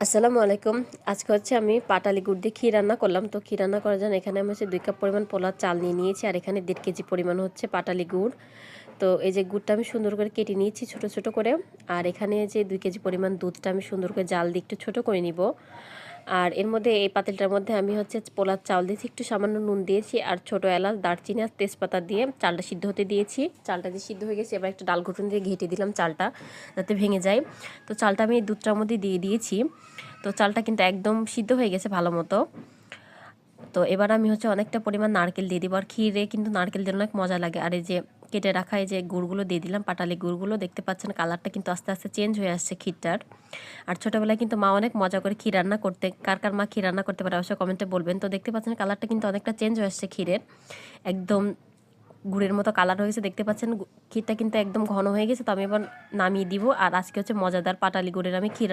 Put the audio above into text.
আসসালামু আলাইকুম। আজকে হচ্ছে আমি পাটালি গুড় দিয়ে ক্ষীর রান্না করলাম। তো ক্ষীর রান্না করার জন্য এখানে আমি হচ্ছে 2 কাপ পরিমাণ পোলার চাল নিয়ে নিয়েছি, আর এখানে 1.5 কেজি পরিমাণ হচ্ছে পাটালি গুড়। তো এই যে গুড়টা আমি সুন্দর করে কেটে নিয়েছি ছোট ছোট করে। আর এখানে যে 2 কেজি পরিমাণ দুধটা আমি সুন্দর করে জাল দিয়ে একটু ছোট করে নিব। আর এর মধ্যে এই পাতিলটার মধ্যে আমি হচ্ছে পোলার চাল দিয়েছি, একটু সামান্য নুন দিয়েছি, আর ছোটো এলাচ, দারচিনি আর তেজপাতা দিয়ে চালটা সিদ্ধ হতে দিয়েছি। চালটা দিয়ে সিদ্ধ হয়ে গেছে, এবার একটা ডাল ঘুটুন দিয়ে ঘেঁটে দিলাম চালটা যাতে ভেঙে যায়। তো চালটা আমি দুধটার মধ্যে দিয়ে দিয়েছি। তো চালটা কিন্তু একদম সিদ্ধ হয়ে গেছে ভালো মতো। তো এবার আমি হচ্ছে অনেকটা পরিমাণ নারকেল দিয়ে দিব, আর ক্ষীরে কিন্তু নারকেল দিলে অনেক মজা লাগে। আর এই যে কেটে রাখা এই যে গুড়গুলো দিয়ে দিলাম, পাটালি গুড়গুলো দেখতে পাচ্ছেন কালারটা কিন্তু আস্তে আস্তে চেঞ্জ হয়ে আসছে ক্ষীরটার। আর ছোটোবেলায় কিন্তু মা অনেক মজা করে ক্ষীর রান্না করতে, কার কার মা ক্ষীর রান্না করতে পারে অবশ্যই কমেন্টে বলবেন। তো দেখতে পাচ্ছেন কালারটা কিন্তু অনেকটা চেঞ্জ হয়ে আসছে ক্ষীরের, একদম গুড়ের মতো কালার হয়েছে। দেখতে পাচ্ছেন ক্ষীরটা কিন্তু একদম ঘন হয়ে গেছে। তো আমি এবার নামিয়ে দিব। আর আজকে হচ্ছে মজাদার পাটালি গুড়ের আমি ক্ষীর